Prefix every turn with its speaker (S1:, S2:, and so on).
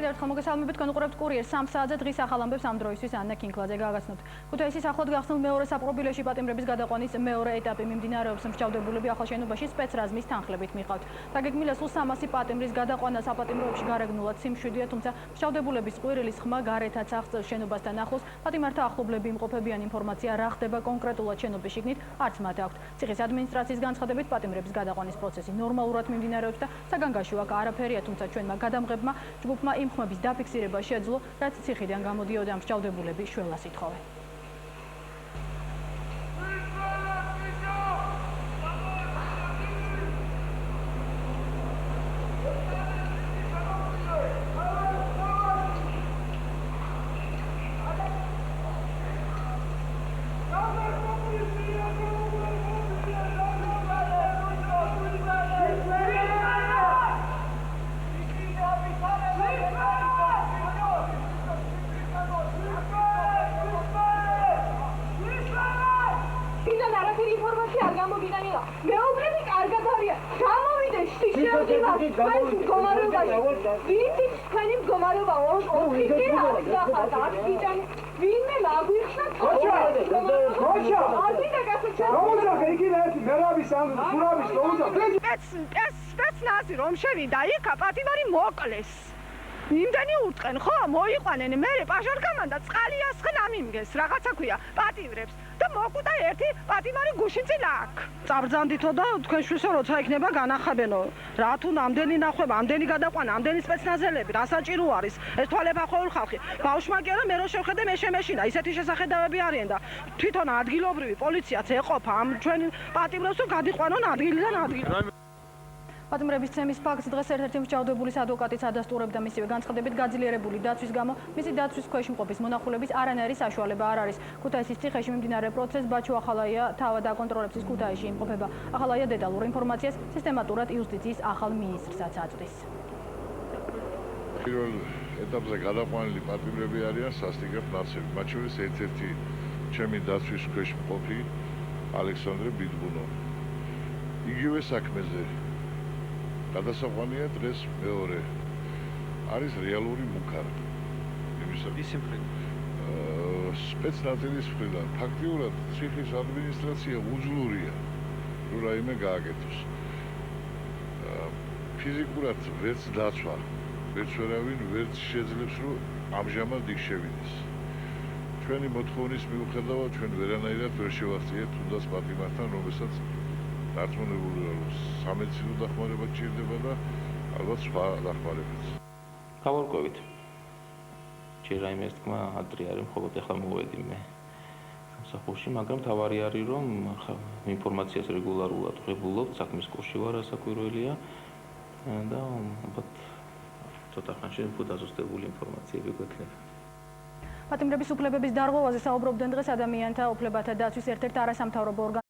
S1: კიდევ ერთხელ მოგესალმებით, თქვენ უყურებთ კურიერს 3 საათზე დღის ახალ ამბებს ამ დროისთვის ანნა კინკლაძე გაგაცნობთ. ქუთაისის ახლად გახსნილ მეორე საპყრობილეში პატიმრების გადაყვანის მეორე ეტაპი მიმდინარეობს. მსჯავრდებულები ახალ შენობაში სპეცრაზმის თანხლებით მიყავთ. დაგეგმილია სულ 300 პატიმრის გადაყვანა საპატიმროებში გარეგნულად სიმშვიდეა, თუმცა მსჯავრდებულების ყვირილის ხმა გარეთაც აღწევს შენობასთან ახლოს. პატიმართა ახლობლები იმყოფებიან, ინფორმაცია რა ხდება კონკრეტულად შენობის შიგნით არც მათ აქვთ. ციხის ადმინისტრაციის განცხადებით პატიმრების გადაყვანის პროცესი ნორმალურად მიმდინარეობს და საგანგაშო აქ არაფერია, თუმცა ჩვენმა გადამღებმა ჯგუფმა იმ ხმების დაფიქსირება შეძლო, რაც ციხიდან გამოდიოდა. მსჯავრდებულები შველას ითხოვენ.
S2: სპეცნაზი რომ შევიდა იქა პატიმარი მოკლეს. იმდენი უტყენ ხო მოიყვანენ მე პაჟარგამან და წყალი ასხნა მიმგეს რაღაცა ქვია პატიმრებს და მოკვდა ერთი პატიმარი გუშინ წინ აქ. წაბრძანდითო და თქვენ შვილსო როცა იქნება განახაბენო. რა თუ ამდენი ნახვება, ამდენი გადაყვანა, ამდენი სპეცნაზელები, რა საჭირო არის? ეს თვალეფახოვან ხალხი. ბავშვმა კი არა მე რო შევხედე მე შემეშინა. ისეთი შესახედავები არიან და თვითონ ადგილობრივი პოლიციაც ეყოფა ამ ჩვენ პატიმრებს რომ გადიყვანონ ადგილიდან ადგილ.
S1: პატიმრების ცემის ფაქტს დღეს ერთ-ერთი მსჯავრდებულის ადვოკატიც ადასტურებდა. მისივე განცხადებით გაძლიერებული დაცვის გამო მისი დაცვის ქვეშ მყოფის მონახულების არანაირი საშუალება არ არის. ქუთაისის ციხეში მიმდინარე პროცესს ბაჩო ახალაია თავად აკონტროლებს, ის ქუთაისში იმყოფება. ახალაია დეტალურ ინფორმაციას სისტემატურად იუსტიციის ახალ მინისტრსაც აწვდის.
S3: პირველ ეტაპზე გადაყვანილი პატიმრები არიან სასტიკებ ნაცები, მათ შორის ერთ-ერთი ჩემი დაცვის ქვეშ მყოფი ალექსანდრე ბიდბუნო. იგივე საქმეზე გადასაყვანია დღეს მეორე. არის რეალური მუქარა.
S4: ისი მხრიდან?
S3: სპეცნაზელის მხრიდან. ფაქტიურად ციხის ადმინისტრაცია უძლურია, რომ რაიმე გააკეთოს. ფიზიკურად ვერც დაცვა, ვერც ვერავინ ვერც შეძლებს, რომ ამჟამად იქ შევიდეს. ჩვენი მოთხოვნის მიუხედავად ჩვენ ვერანაირად ვერ შევახციეთ თუნდაც პატიმართან, რომელსაც დარწმუნებული ვარ, სამედიცინო დახმარება ჭირდება და ალბათ სხვა დახმარებაც.
S4: გავარკვევით. ჯერ რაიმე ეს თქმა ადრე არის, მხოლოდ ახლა მოვედი მე სამსახურში, მაგრამ თავარი არის, რომ ინფორმაციას რეგულარულად ვღებულობ, საქმის კურსში ვარ, ასაკვირველია და ალბათ ცოტა ხანში უფრო დაზუსტებული ინფორმაციები გვექნება.
S1: პატიმრების უფლებების დარღვევაზე საუბრობდნენ დღეს ადამიანთა უფლებათა დაცვის ერთ-ერთ არასამთავრობო ორგანო